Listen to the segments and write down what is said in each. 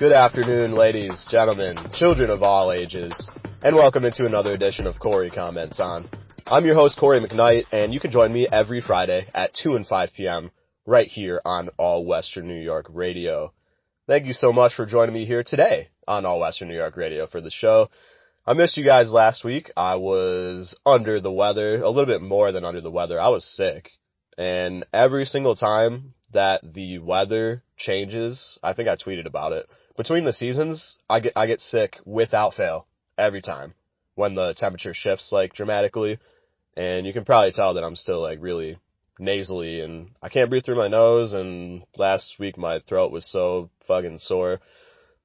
Good afternoon, ladies, gentlemen, children of all ages, and welcome into another edition of Cory Comments On. I'm your host, Cory McKnight, and you can join me every Friday at 2 and 5 p.m. right here on All Western New York Radio. Thank you so much for joining me here today on All Western New York Radio for the show. I missed you guys last week. I was under the weather, a little bit more than under the weather. I was sick, and every single time that the weather changes, I think I tweeted about it, between the seasons, I get sick without fail every time when the temperature shifts like dramatically, and you can probably tell that I'm still like really nasally and I can't breathe through my nose, and last week my throat was so fucking sore.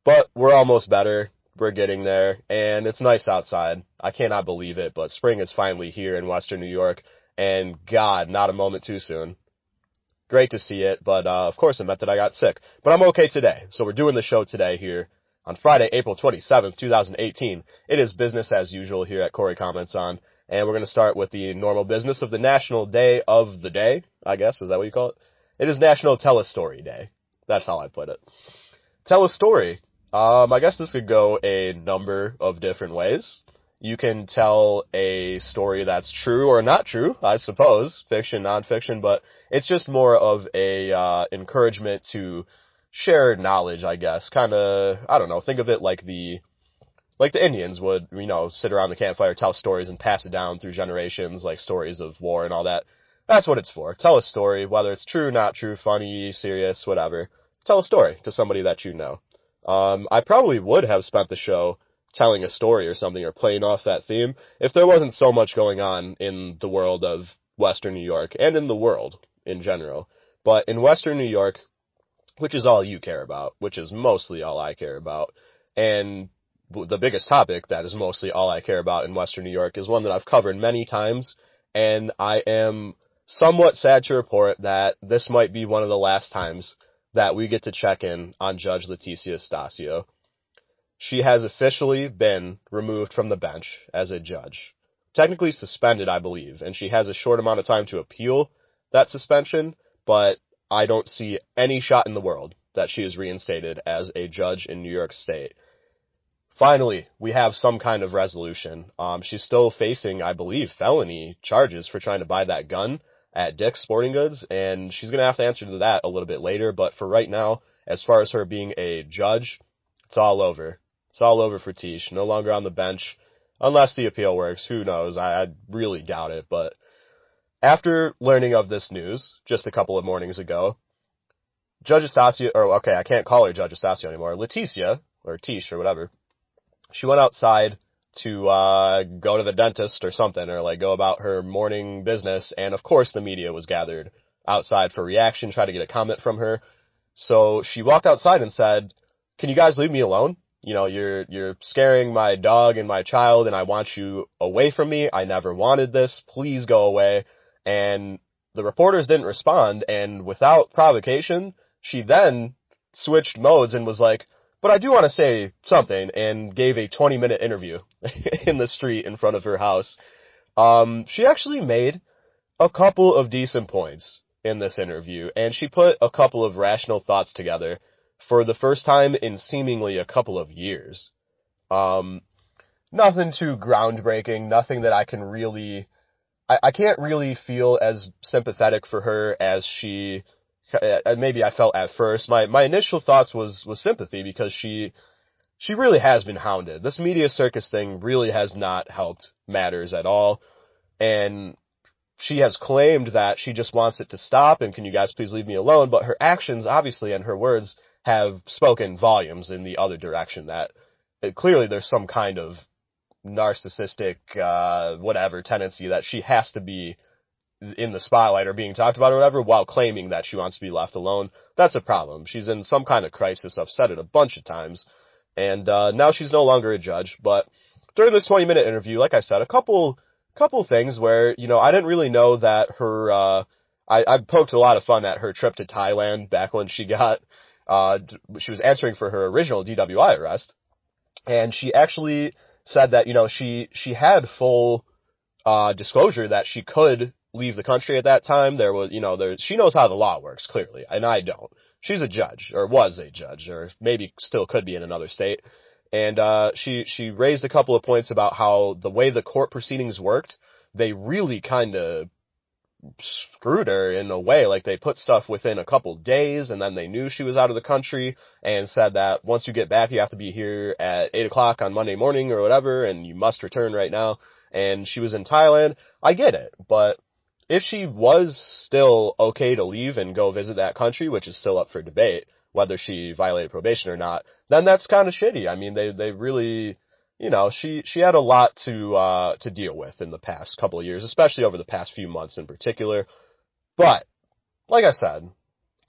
But we're almost better. We're getting there, and it's nice outside. I cannot believe it, but spring is finally here in Western New York, and God, not a moment too soon. Great to see it, but of course it meant that I got sick. But I'm okay today, so we're doing the show today here on Friday, April 27th, 2018. It is business as usual here at Cory Comments On, and we're going to start with the normal business of the National Day of the Day, I guess. Is that what you call it? It is National Tell a Story Day. That's how I put it. Tell a story. I guess this could go a number of different ways. You can tell a story that's true or not true, I suppose, fiction, nonfiction, but it's just more of a encouragement to share knowledge, I guess. Kind of, I don't know, think of it like the Indians would, sit around the campfire, tell stories and pass it down through generations, like stories of war and all that. That's what it's for. Tell a story, whether it's true, not true, funny, serious, whatever. Tell a story to somebody that you know. I probably would have spent the show telling a story or something or playing off that theme if there wasn't so much going on in the world of Western New York and in the world in general. But in Western New York, which is all you care about, which is mostly all I care about, and the biggest topic that is mostly all I care about in Western New York is one that I've covered many times, and I am somewhat sad to report that this might be one of the last times that we get to check in on Judge Leticia Stasio. She has officially been removed from the bench as a judge. Technically suspended, I believe, and she has a short amount of time to appeal that suspension, but I don't see any shot in the world that she is reinstated as a judge in New York State. Finally, we have some kind of resolution. She's still facing, I believe, felony charges for trying to buy that gun at Dick's Sporting Goods, and she's going to have to answer to that a little bit later, but for right now, as far as her being a judge, it's all over. It's all over for Tish. No longer on the bench, unless the appeal works. Who knows? I really doubt it. But after learning of this news just a couple of mornings ago, Judge Stasio, I can't call her Judge Stasio anymore, Leticia, or Tish, or whatever, she went outside to go to the dentist or something, or go about her morning business, and of course the media was gathered outside for reaction, try to get a comment from her. So she walked outside and said, "Can you guys leave me alone? You're scaring my dog and my child, and I want you away from me. I never wanted this. Please go away." And the reporters didn't respond, and without provocation, she then switched modes and was like, "But I do want to say something," and gave a 20-minute interview in the street in front of her house. She actually made a couple of decent points in this interview, and she put a couple of rational thoughts together for the first time in seemingly a couple of years. Nothing too groundbreaking, nothing that I can really, I can't really feel as sympathetic for her as maybe I felt at first. My initial thoughts was sympathy, because she really has been hounded. This media circus thing really has not helped matters at all, and she has claimed that she just wants it to stop and can you guys please leave me alone, but her actions, obviously, and her words have spoken volumes in the other direction, that clearly there's some kind of narcissistic, whatever tendency that she has to be in the spotlight or being talked about or whatever while claiming that she wants to be left alone. That's a problem. She's in some kind of crisis. I've said it a bunch of times, and now she's no longer a judge. But during this 20-minute interview, like I said, a couple things where, I didn't really know that her, I poked a lot of fun at her trip to Thailand back when she got, she was answering for her original DWI arrest, and she actually said that, she had full disclosure that she could leave the country at that time. There was, she knows how the law works, clearly, and I don't. she's a judge, or was a judge, or maybe still could be in another state. And she raised a couple of points about how the way the court proceedings worked, they really kind of screwed her in a way. Like, they put stuff within a couple days, and then they knew she was out of the country and said that once you get back, you have to be here at 8 o'clock on Monday morning or whatever, and you must return right now. And she was in Thailand. I get it, but if she was still okay to leave and go visit that country, which is still up for debate, whether she violated probation or not, then that's kind of shitty. I mean, they really, you know, she had a lot to deal with in the past couple of years, especially over the past few months in particular. But, like I said,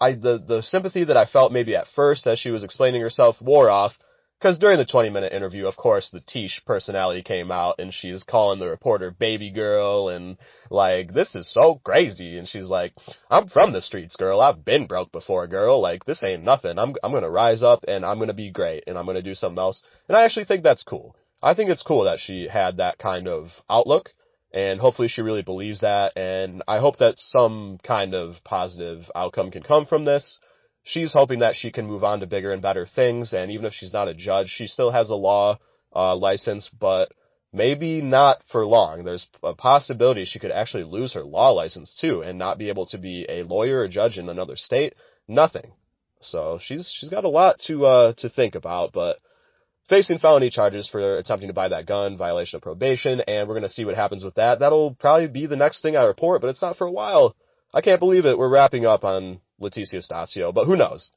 the sympathy that I felt maybe at first as she was explaining herself wore off, because during the 20-minute interview, of course, the Tish personality came out, and she's calling the reporter baby girl, and, like, this is so crazy. And she's like, I'm from the streets, girl. I've been broke before, girl. Like, this ain't nothing. I'm going to rise up, and I'm going to be great, and I'm going to do something else. And I actually think that's cool. I think it's cool that she had that kind of outlook, and hopefully she really believes that, and I hope that some kind of positive outcome can come from this. She's hoping that she can move on to bigger and better things, and even if she's not a judge, she still has a law license, but maybe not for long. There's a possibility she could actually lose her law license too, and not be able to be a lawyer or judge in another state. Nothing. So she's got a lot to think about, but facing felony charges for attempting to buy that gun, violation of probation, and we're going to see what happens with that. That'll probably be the next thing I report, but it's not for a while. I can't believe it. We're wrapping up on Leticia Stasio, but who knows?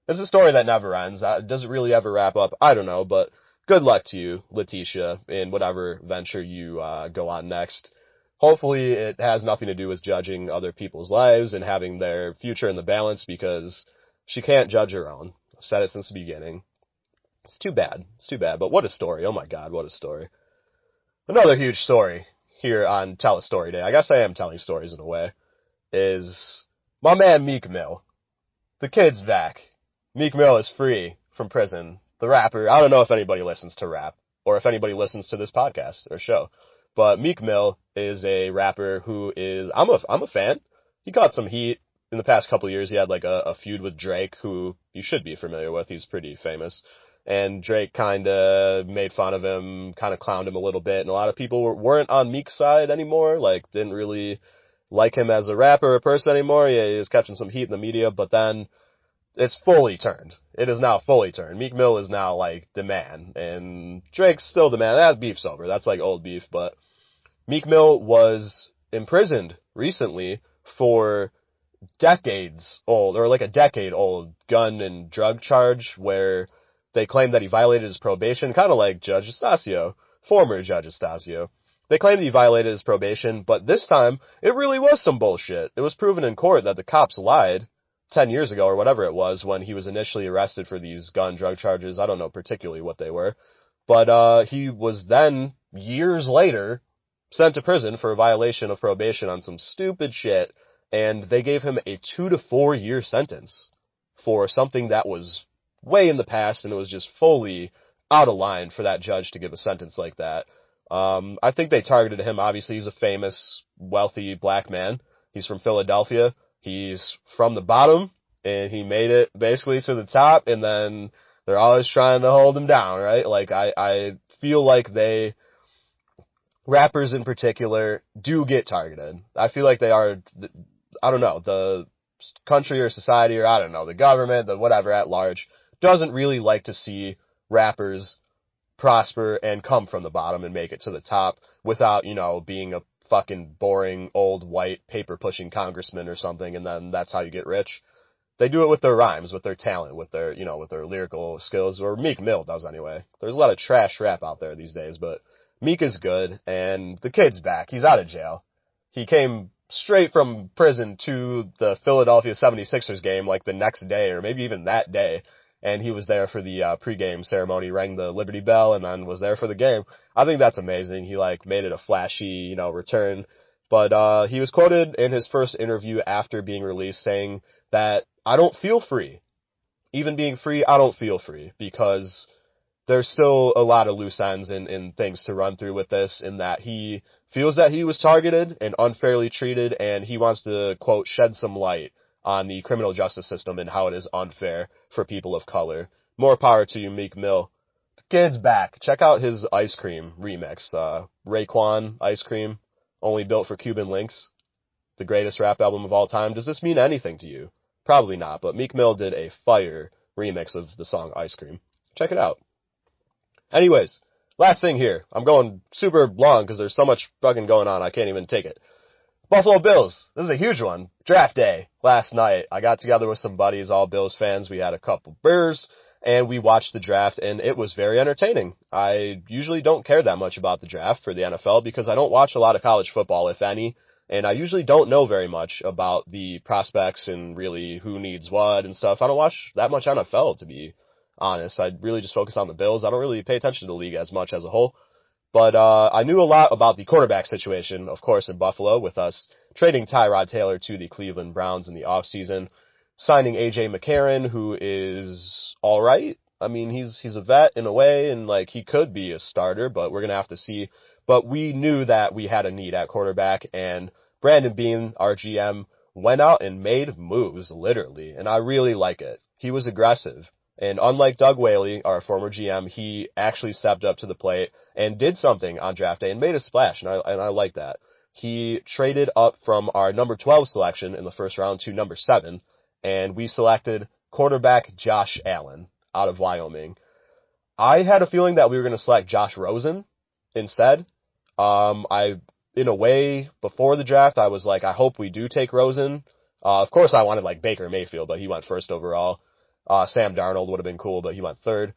It's a story that never ends. Does it really ever wrap up? I don't know, but good luck to you, Leticia, in whatever venture you go on next. Hopefully it has nothing to do with judging other people's lives and having their future in the balance, because she can't judge her own. I've said it since the beginning. It's too bad. It's too bad, but what a story. Oh my God, what a story. Another huge story here on Tell a Story Day, I guess I am telling stories in a way, is my man Meek Mill. The kid's back. Meek Mill is free from prison. The rapper, I don't know if anybody listens to rap, or if anybody listens to this podcast or show, but Meek Mill is a rapper who is, I'm a fan. He got some heat in the past couple of years. He had like a feud with Drake, who you should be familiar with. He's pretty famous. And Drake kind of made fun of him, kind of clowned him a little bit, and a lot of people weren't on Meek's side anymore, like, didn't really like him as a rapper or person anymore. Yeah, he was catching some heat in the media, but then it's fully turned. It is now fully turned. Meek Mill is now, like, the man, and Drake's still the man. That beef's over. That's, like, old beef, but Meek Mill was imprisoned recently for decades old, or like a decade old gun and drug charge where they claimed that he violated his probation, kind of like Judge Estacio, former Judge Estacio. They claimed he violated his probation, but this time, it really was some bullshit. It was proven in court that the cops lied 10 years ago or whatever it was when he was initially arrested for these gun drug charges. I don't know particularly what they were. But he was then, years later, sent to prison for a violation of probation on some stupid shit, and they gave him a 2 to 4 year sentence for something that was way in the past, and it was just fully out of line for that judge to give a sentence like that. I think they targeted him. Obviously, he's a famous, wealthy black man. He's from Philadelphia. He's from the bottom, and he made it basically to the top, and then they're always trying to hold him down, right? Like, I feel like rappers in particular, do get targeted. I feel like they are, I don't know, the country or society, or I don't know, the government, the whatever at large, doesn't really like to see rappers prosper and come from the bottom and make it to the top without, you know, being a fucking boring old white paper pushing congressman or something, and then that's how you get rich. They do it with their rhymes, with their talent, with their, you know, with their lyrical skills, or Meek Mill does anyway. There's a lot of trash rap out there these days, but Meek is good, and the kid's back. He's out of jail. He came straight from prison to the Philadelphia 76ers game like the next day, or maybe even that day, and he was there for the pregame ceremony, rang the Liberty Bell, and then was there for the game. I think that's amazing. He, like, made it a flashy, you know, return. But he was quoted in his first interview after being released saying that, I don't feel free. Even being free, I don't feel free, because there's still a lot of loose ends and things to run through with this, in that he feels that he was targeted and unfairly treated, and he wants to, quote, shed some light on the criminal justice system and how it is unfair for people of color. More power to you, Meek Mill. The kid's back. Check out his ice cream remix. Raekwon Ice Cream, only built for Cuban links. The greatest rap album of all time. Does this mean anything to you? Probably not, but Meek Mill did a fire remix of the song Ice Cream. Check it out. Anyways, last thing here. I'm going super long because there's so much fucking going on, I can't even take it. Buffalo Bills. This is a huge one. Draft day last night. I got together with some buddies, all Bills fans. We had a couple beers, and we watched the draft, and it was very entertaining. I usually don't care that much about the draft for the NFL because I don't watch a lot of college football, if any, and I usually don't know very much about the prospects and really who needs what and stuff. I don't watch that much NFL, to be honest. I really just focus on the Bills. I don't really pay attention to the league as much as a whole. But I knew a lot about the quarterback situation, of course, in Buffalo, with us trading Tyrod Taylor to the Cleveland Browns in the offseason, signing A.J. McCarron, who is all right. I mean, he's a vet in a way, and like he could be a starter, but we're gonna have to see. But we knew that we had a need at quarterback, and Brandon Beane, our GM, went out and made moves, literally, and I really like it. He was aggressive. And unlike Doug Whaley, our former GM, he actually stepped up to the plate and did something on draft day and made a splash, and I like that. He traded up from our number 12 selection in the first round to number 7, and we selected quarterback Josh Allen out of Wyoming. I had a feeling that we were going to select Josh Rosen instead. In a way, before the draft, I was like, I hope we do take Rosen. Of course, I wanted like Baker Mayfield, but he went first overall. Sam Darnold would have been cool, but he went 3rd.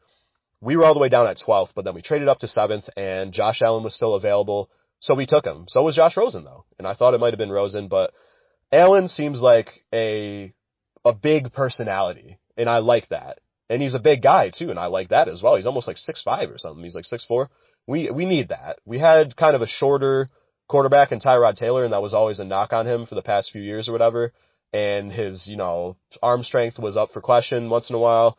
We were all the way down at 12th, but then we traded up to 7th, and Josh Allen was still available, so we took him. So was Josh Rosen, though, and I thought it might have been Rosen, but Allen seems like a big personality, and I like that. And he's a big guy, too, and I like that as well. He's almost like 6'5" or something. He's like 6'4". We need that. We had kind of a shorter quarterback in Tyrod Taylor, and that was always a knock on him for the past few years or whatever. And his, arm strength was up for question once in a while,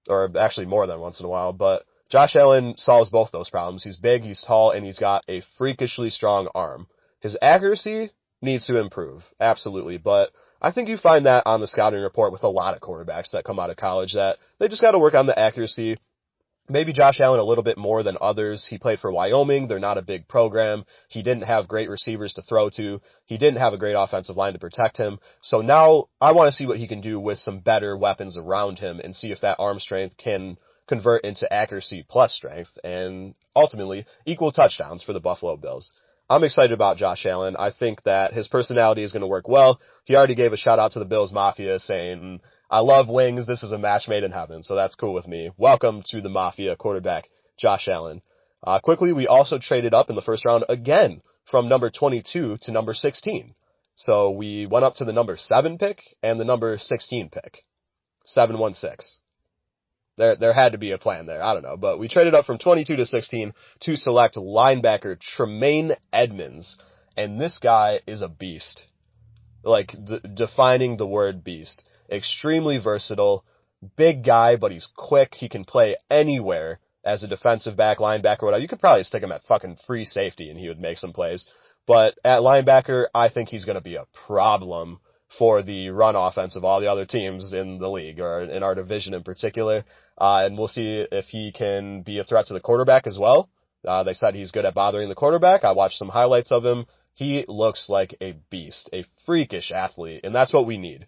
or actually more than once in a while. But Josh Allen solves both those problems. He's big, he's tall, and he's got a freakishly strong arm. His accuracy needs to improve, absolutely. But I think you find that on the scouting report with a lot of quarterbacks that come out of college, that they just got to work on the accuracy. Maybe Josh Allen a little bit more than others. He played for Wyoming. They're not a big program. He didn't have great receivers to throw to. He didn't have a great offensive line to protect him. So now I want to see what he can do with some better weapons around him and see if that arm strength can convert into accuracy plus strength and ultimately equal touchdowns for the Buffalo Bills. I'm excited about Josh Allen. I think that his personality is going to work well. He already gave a shout out to the Bills Mafia saying, I love wings. This is a match made in heaven. So that's cool with me. Welcome to the Mafia quarterback, Josh Allen. Quickly, we also traded up in the first round again from number 22 to number 16. So we went up to the number 7 pick and the number 16 pick. 716. There had to be a plan there. I don't know. But we traded up from 22 to 16 to select linebacker Tremaine Edmonds. And this guy is a beast. Like, defining the word beast. Extremely versatile, big guy, but he's quick. He can play anywhere as a defensive back, linebacker, whatever. You could probably stick him at fucking free safety and he would make some plays. But at linebacker, I think he's going to be a problem for the run offense of all the other teams in the league, or in our division in particular. And we'll see if he can be a threat to the quarterback as well. They said he's good at bothering the quarterback. I watched some highlights of him. He looks like a beast, a freakish athlete, and that's what we need.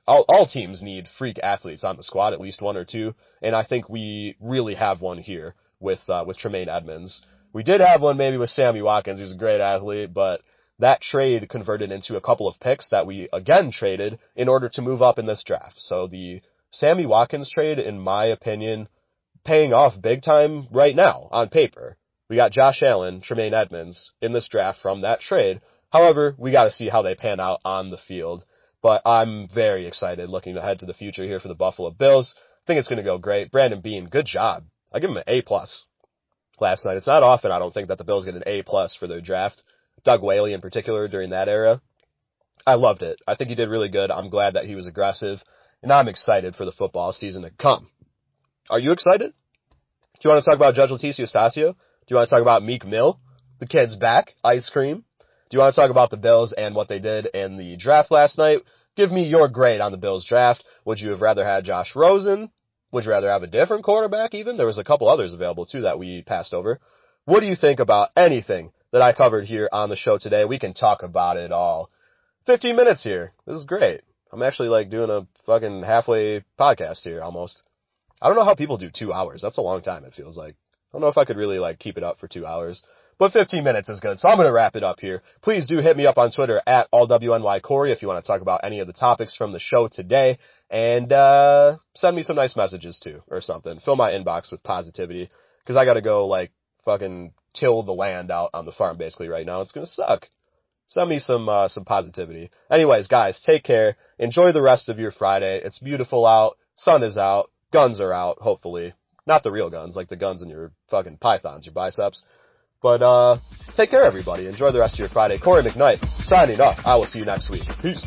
All teams need freak athletes on the squad, at least one or two, and I think we really have one here with Tremaine Edmonds. We did have one maybe with Sammy Watkins, who's a great athlete, but that trade converted into a couple of picks that we again traded in order to move up in this draft. So the Sammy Watkins trade, in my opinion, paying off big time right now on paper. We got Josh Allen, Tremaine Edmonds in this draft from that trade. However, we got to see how they pan out on the field. But I'm very excited looking ahead to the future here for the Buffalo Bills. I think it's going to go great. Brandon Beane, good job. I give him an A+ last night. It's not often, I don't think, that the Bills get an A+ for their draft. Doug Whaley in particular during that era. I loved it. I think he did really good. I'm glad that he was aggressive. And I'm excited for the football season to come. Are you excited? Do you want to talk about Judge Leticia Stasio? Do you want to talk about Meek Mill? The kid's back. Ice cream. Do you want to talk about the Bills and what they did in the draft last night? Give me your grade on the Bills draft. Would you have rather had Josh Rosen? Would you rather have a different quarterback even? There was a couple others available too that we passed over. What do you think about anything that I covered here on the show today? We can talk about it all. 15 minutes here. This is great. I'm actually like doing a fucking halfway podcast here almost. I don't know how people do 2 hours. That's a long time, it feels like. I don't know if I could really like keep it up for 2 hours. But 15 minutes is good, so I'm going to wrap it up here. Please do hit me up on Twitter at allwnycorey if you want to talk about any of the topics from the show today. And send me some nice messages too, or something. Fill my inbox with positivity, because I got to go like fucking till the land out on the farm basically right now. It's going to suck. Send me some positivity. Anyways, guys, take care. Enjoy the rest of your Friday. It's beautiful out. Sun is out. Guns are out, hopefully. Not the real guns, like the guns in your fucking pythons, your biceps. But take care, everybody. Enjoy the rest of your Friday. Cory McKnight, signing off. I will see you next week. Peace.